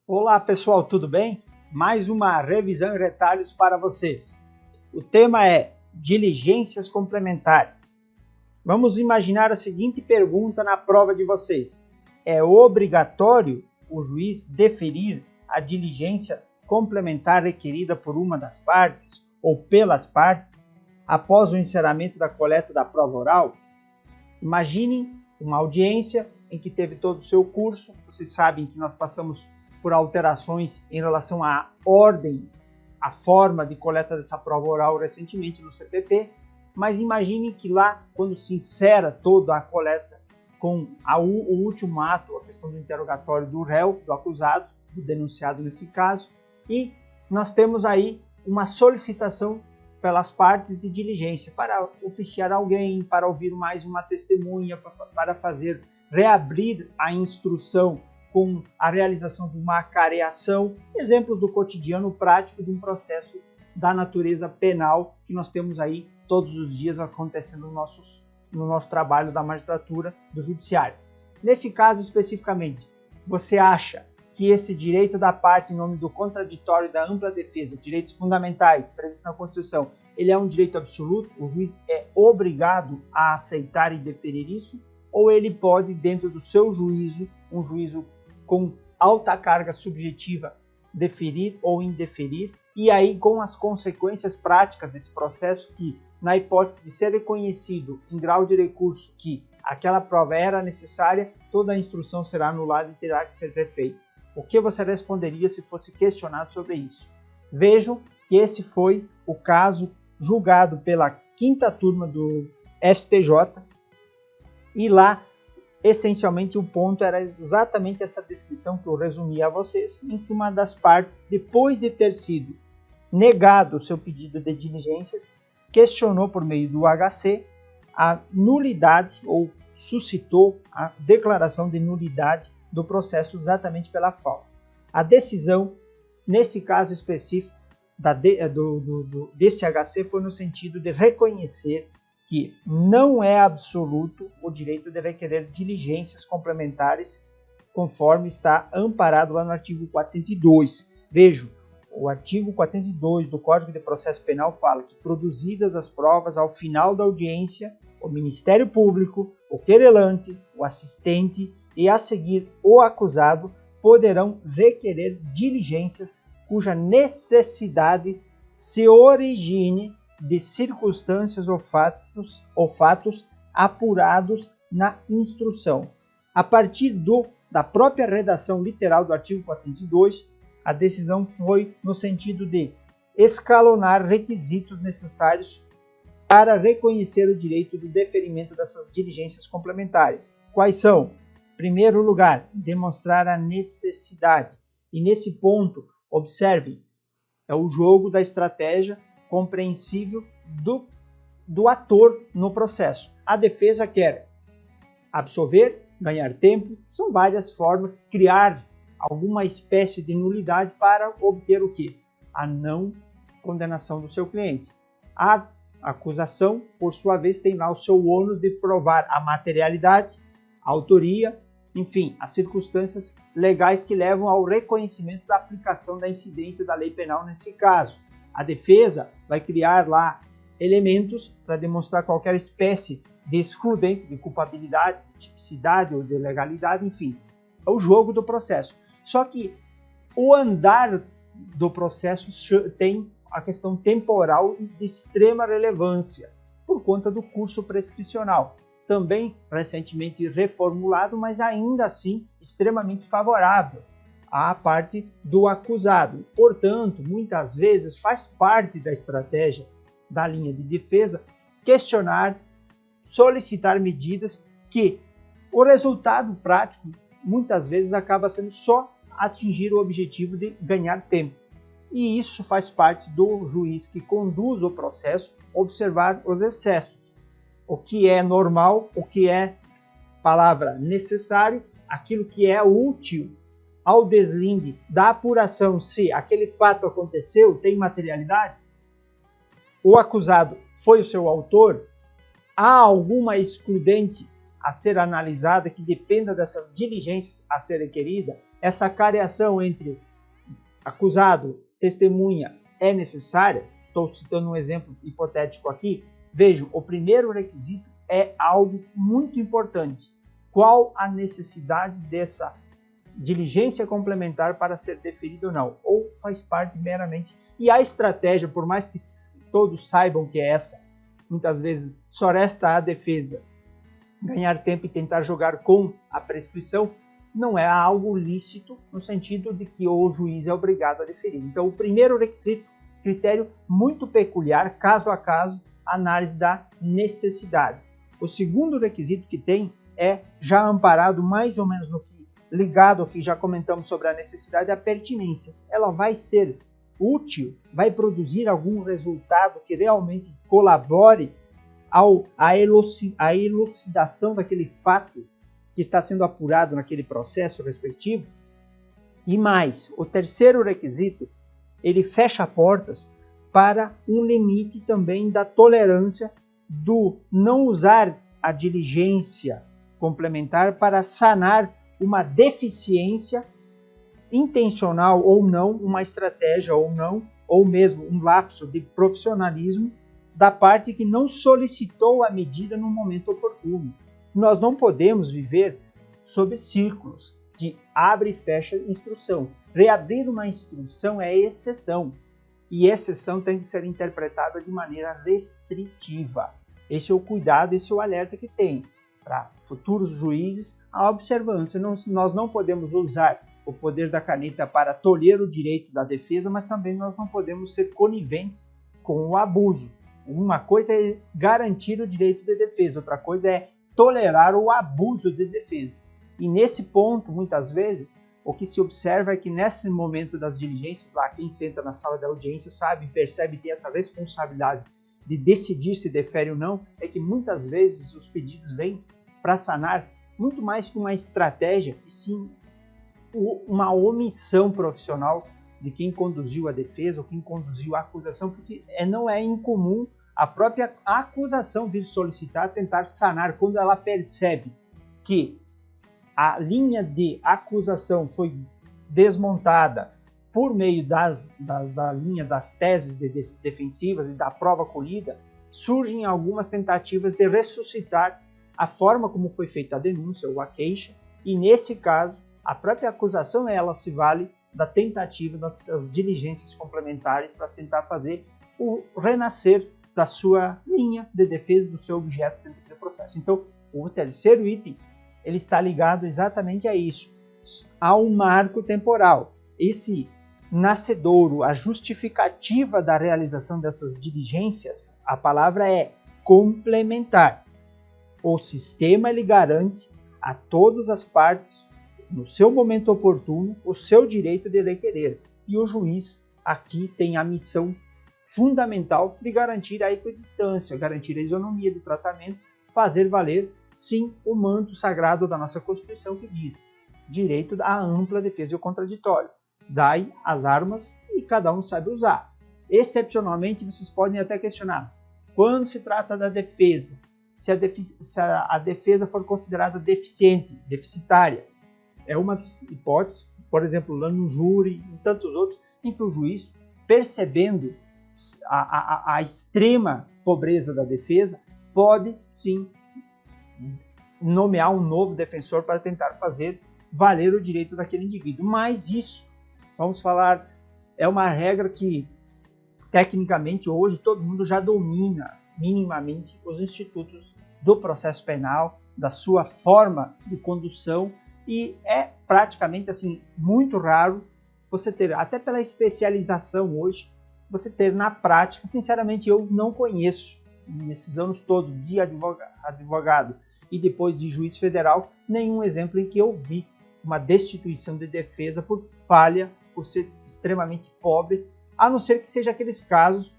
Olá pessoal, tudo bem? Mais uma revisão em retalhos para vocês. O tema é diligências complementares. Vamos imaginar a seguinte pergunta na prova de vocês. É obrigatório o juiz deferir a diligência complementar requerida por uma das partes ou pelas partes após o encerramento da coleta da prova oral? Imaginem uma audiência em que teve todo o seu curso. Vocês sabem que nós passamos por alterações em relação à ordem, à forma de coleta dessa prova oral recentemente no CPP, mas imagine que lá, quando se insera toda a coleta com o último ato, a questão do interrogatório do réu, do acusado, do denunciado nesse caso, e nós temos aí uma solicitação pelas partes de diligência para oficiar alguém, para ouvir mais uma testemunha, para fazer reabrir a instrução com a realização de uma acareação, exemplos do cotidiano prático de um processo da natureza penal que nós temos aí todos os dias acontecendo no nosso trabalho da magistratura, do judiciário. Nesse caso especificamente, você acha que esse direito da parte em nome do contraditório e da ampla defesa, direitos fundamentais previstos na Constituição, ele é um direito absoluto? O juiz é obrigado a aceitar e deferir isso? Ou ele pode, dentro do seu juízo, um juízo com alta carga subjetiva, deferir ou indeferir, e aí com as consequências práticas desse processo que, na hipótese de ser reconhecido em grau de recurso que aquela prova era necessária, toda a instrução será anulada e terá que ser refeita. O que você responderia se fosse questionado sobre isso? Vejam que esse foi o caso julgado pela 5ª turma do STJ, e lá essencialmente o ponto era exatamente essa descrição que eu resumi a vocês, em que uma das partes, depois de ter sido negado o seu pedido de diligências, questionou por meio do HC a nulidade ou suscitou a declaração de nulidade do processo exatamente pela falta. A decisão, nesse caso específico desse HC, foi no sentido de reconhecer que não é absoluto o direito de requerer diligências complementares, conforme está amparado lá no artigo 402. Vejam, o artigo 402 do Código de Processo Penal fala que, produzidas as provas ao final da audiência, o Ministério Público, o querelante, o assistente e, a seguir, o acusado poderão requerer diligências cuja necessidade se origine de circunstâncias ou fatos apurados na instrução. A partir da própria redação literal do artigo 402, a decisão foi no sentido de escalonar requisitos necessários para reconhecer o direito do deferimento dessas diligências complementares. Quais são? Em primeiro lugar, demonstrar a necessidade. E nesse ponto, observem, é o jogo da estratégia compreensível do ator no processo. A defesa quer absolver, ganhar tempo, são várias formas, criar alguma espécie de nulidade para obter o quê? A não condenação do seu cliente. A acusação, por sua vez, tem lá o seu ônus de provar a materialidade, a autoria, enfim, as circunstâncias legais que levam ao reconhecimento da aplicação da incidência da lei penal nesse caso. A defesa vai criar lá elementos para demonstrar qualquer espécie de excludente, de culpabilidade, de tipicidade ou de legalidade, enfim. É o jogo do processo. Só que o andar do processo tem a questão temporal de extrema relevância, por conta do curso prescricional. Também recentemente reformulado, mas ainda assim extremamente favorável à parte do acusado. Portanto, muitas vezes faz parte da estratégia da linha de defesa questionar, solicitar medidas que o resultado prático muitas vezes acaba sendo só atingir o objetivo de ganhar tempo. E isso faz parte do juiz que conduz o processo observar os excessos, o que é normal, o que é, palavra, necessário, aquilo que é útil ao deslinde da apuração se aquele fato aconteceu, tem materialidade, o acusado foi o seu autor, há alguma excludente a ser analisada que dependa dessas diligências a ser requerida, essa careação entre acusado, testemunha é necessária, estou citando um exemplo hipotético aqui, vejam, o primeiro requisito é algo muito importante. Qual a necessidade dessa diligência complementar para ser deferida ou não? Ou faz parte meramente... E a estratégia, por mais que todos saibam que é essa, muitas vezes só resta à defesa ganhar tempo e tentar jogar com a prescrição, não é algo lícito no sentido de que o juiz é obrigado a deferir. Então, o primeiro requisito, critério muito peculiar, caso a caso, análise da necessidade. O segundo requisito que tem é já amparado mais ou menos no que, ligado ao que já comentamos sobre a necessidade, a pertinência. Ela vai ser útil, vai produzir algum resultado que realmente colabore à elucidação daquele fato que está sendo apurado naquele processo respectivo. E mais, o terceiro requisito, ele fecha portas para um limite também da tolerância do não usar a diligência complementar para sanar uma deficiência intencional ou não, uma estratégia ou não, ou mesmo um lapso de profissionalismo da parte que não solicitou a medida no momento oportuno. Nós não podemos viver sob círculos de abre e fecha instrução. Reabrir uma instrução é exceção, e exceção tem que ser interpretada de maneira restritiva. Esse é o cuidado, esse é o alerta que tem para futuros juízes a observância. Nós não podemos usar o poder da caneta para tolher o direito da defesa, mas também nós não podemos ser coniventes com o abuso. Uma coisa é garantir o direito de defesa, outra coisa é tolerar o abuso de defesa. E nesse ponto, muitas vezes, o que se observa é que nesse momento das diligências, lá quem senta na sala da audiência sabe, percebe, tem essa responsabilidade de decidir se defere ou não, é que muitas vezes os pedidos vêm para sanar muito mais que uma estratégia, e sim uma omissão profissional de quem conduziu a defesa ou quem conduziu a acusação, porque não é incomum a própria acusação vir solicitar, tentar sanar, quando ela percebe que a linha de acusação foi desmontada por meio da linha das teses defensivas e da prova colhida, surgem algumas tentativas de ressuscitar a forma como foi feita a denúncia ou a queixa, e nesse caso, a própria acusação ela se vale da tentativa das diligências complementares para tentar fazer o renascer da sua linha de defesa do seu objeto dentro do processo. Então, o terceiro item, ele está ligado exatamente a isso, ao marco temporal. Esse nascedouro, a justificativa da realização dessas diligências, a palavra é complementar. O sistema ele garante a todas as partes, no seu momento oportuno, o seu direito de requerer. E o juiz aqui tem a missão fundamental de garantir a equidistância, garantir a isonomia de tratamento, fazer valer, sim, o manto sagrado da nossa Constituição que diz direito à ampla defesa e o contraditório. Dai as armas e cada um sabe usar. Excepcionalmente, vocês podem até questionar, quando se trata da defesa, se a defesa for considerada deficiente, deficitária, é uma das hipóteses, por exemplo, lá no júri e tantos outros, em que o juiz, percebendo a extrema pobreza da defesa, pode sim nomear um novo defensor para tentar fazer valer o direito daquele indivíduo. Mas isso, vamos falar, é uma regra que tecnicamente hoje todo mundo já domina minimamente os institutos do processo penal, da sua forma de condução, e é praticamente assim muito raro você ter, até pela especialização hoje, você ter na prática. Sinceramente, eu não conheço, nesses anos todos de advogado e depois de juiz federal, nenhum exemplo em que eu vi uma destituição de defesa por falha, por ser extremamente pobre, a não ser que seja aqueles casos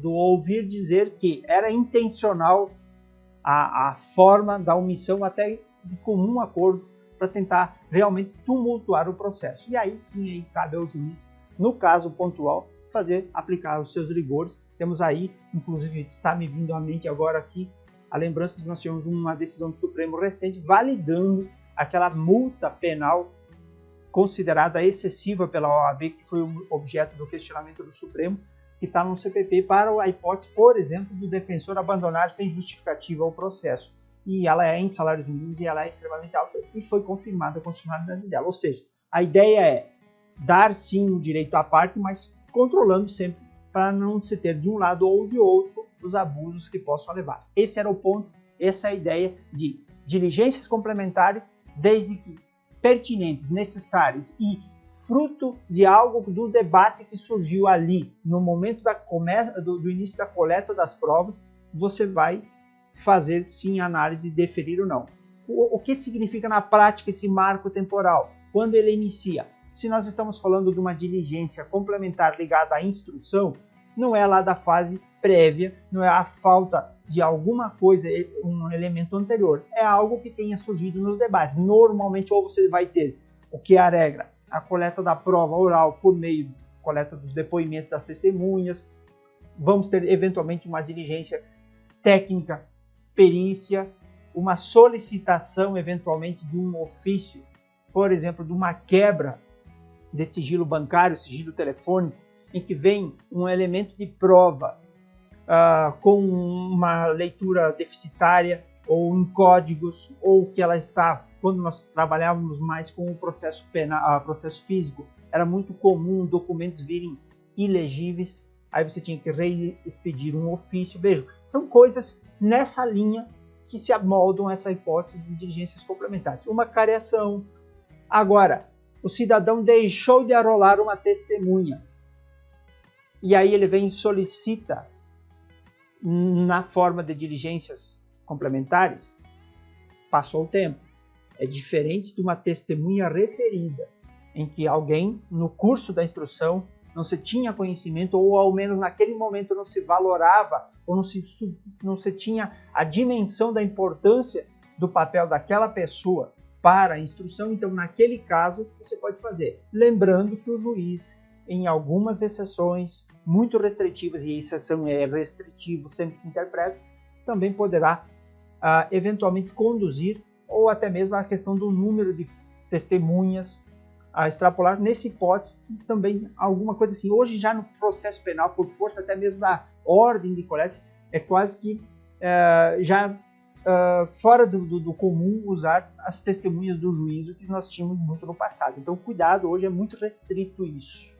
do ouvir dizer que era intencional a forma da omissão, até de comum acordo, para tentar realmente tumultuar o processo. E aí sim aí cabe ao juiz, no caso pontual, aplicar os seus rigores. Temos aí, inclusive está me vindo à mente agora aqui, a lembrança de que nós tivemos uma decisão do Supremo recente validando aquela multa penal considerada excessiva pela OAB, que foi o objeto do questionamento do Supremo, que está no CPP para a hipótese, por exemplo, do defensor abandonar sem justificativa o processo. E ela é em salários mínimos e ela é extremamente alta e foi confirmada a constitucionalidade dela. Ou seja, a ideia é dar sim o direito à parte, mas controlando sempre para não se ter de um lado ou de outro os abusos que possam levar. Esse era o ponto, essa é a ideia de diligências complementares, desde que pertinentes, necessárias e fruto de algo do debate que surgiu ali, no momento do início da coleta das provas, você vai fazer sim análise e deferir ou não. O que significa na prática esse marco temporal? Quando ele inicia? Se nós estamos falando de uma diligência complementar ligada à instrução, não é lá da fase prévia, não é a falta de alguma coisa, um elemento anterior, é algo que tenha surgido nos debates. Normalmente, ou você vai ter o que é a regra, a coleta da prova oral por meio da coleta dos depoimentos das testemunhas, vamos ter eventualmente uma diligência técnica, perícia, uma solicitação eventualmente de um ofício, por exemplo, de uma quebra de sigilo bancário, sigilo telefônico, em que vem um elemento de prova com uma leitura deficitária ou em códigos, ou que ela está, quando nós trabalhávamos mais com o processo penal, processo físico, era muito comum documentos virem ilegíveis, aí você tinha que reexpedir um ofício. Veja, são coisas nessa linha que se amoldam essa hipótese de diligências complementares. Uma careação. Agora, o cidadão deixou de arrolar uma testemunha, e aí ele vem e solicita na forma de diligências complementares, passou o tempo. É diferente de uma testemunha referida, em que alguém, no curso da instrução, não se tinha conhecimento, ou ao menos naquele momento não se valorava, ou não se tinha a dimensão da importância do papel daquela pessoa para a instrução. Então, naquele caso, você pode fazer. Lembrando que o juiz, em algumas exceções muito restritivas, e a exceção é restritivo, sempre se interpreta, também poderá eventualmente conduzir, ou até mesmo a questão do número de testemunhas a extrapolar. Nessa hipótese, também alguma coisa assim. Hoje, já no processo penal, por força até mesmo da ordem de coletas, é quase que fora do comum usar as testemunhas do juízo, que nós tínhamos muito no passado. Então, cuidado, hoje é muito restrito isso.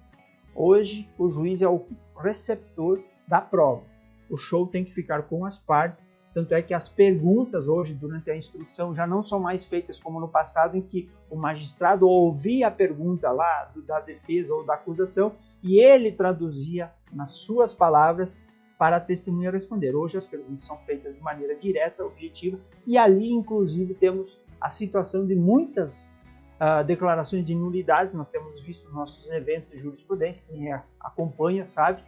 Hoje, o juiz é o receptor da prova. O show tem que ficar com as partes, tanto é que as perguntas hoje, durante a instrução, já não são mais feitas como no passado, em que o magistrado ouvia a pergunta lá da defesa ou da acusação e ele traduzia nas suas palavras para a testemunha responder. Hoje as perguntas são feitas de maneira direta, objetiva, e ali, inclusive, temos a situação de muitas declarações de nulidades. Nós temos visto nos nossos eventos de jurisprudência, quem acompanha sabe,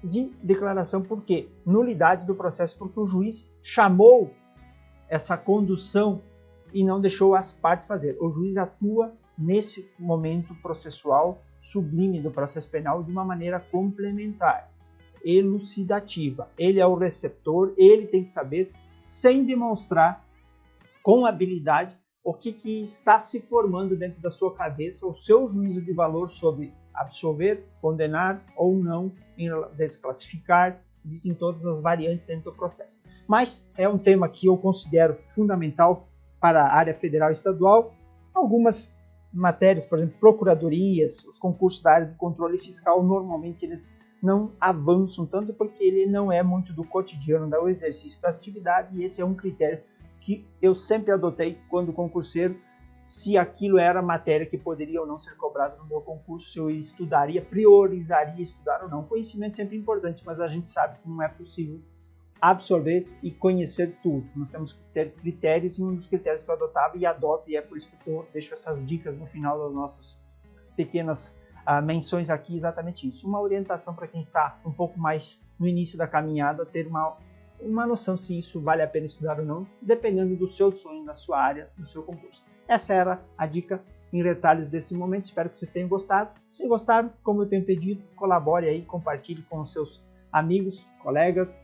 de declaração. Por quê? Nulidade do processo, porque o juiz chamou essa condução e não deixou as partes fazer. O juiz atua nesse momento processual sublime do processo penal de uma maneira complementar, elucidativa. Ele é o receptor, ele tem que saber, sem demonstrar com habilidade, o que está se formando dentro da sua cabeça, o seu juízo de valor sobre absolver, condenar ou não, desclassificar. Existem todas as variantes dentro do processo. Mas é um tema que eu considero fundamental para a área federal e estadual. Algumas matérias, por exemplo, procuradorias, os concursos da área do controle fiscal, normalmente eles não avançam tanto porque ele não é muito do cotidiano, do exercício da atividade, e esse é um critério que eu sempre adotei quando concurseiro, se aquilo era matéria que poderia ou não ser cobrada no meu concurso, se eu estudaria, priorizaria estudar ou não. Conhecimento sempre é importante, mas a gente sabe que não é possível absorver e conhecer tudo. Nós temos que ter critérios, e um dos critérios que eu adotava e adoto, e é por isso que eu deixo essas dicas no final das nossas pequenas menções aqui, exatamente isso. Uma orientação para quem está um pouco mais no início da caminhada, ter uma noção se isso vale a pena estudar ou não, dependendo do seu sonho, da sua área, do seu concurso. Essa era a dica em detalhes desse momento. Espero que vocês tenham gostado. Se gostaram, como eu tenho pedido, colabore aí, compartilhe com os seus amigos, colegas,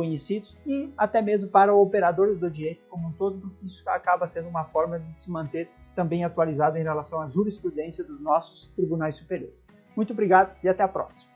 conhecidos e até mesmo para operadores do direito como um todo, porque isso acaba sendo uma forma de se manter também atualizado em relação à jurisprudência dos nossos tribunais superiores. Muito obrigado e até a próxima.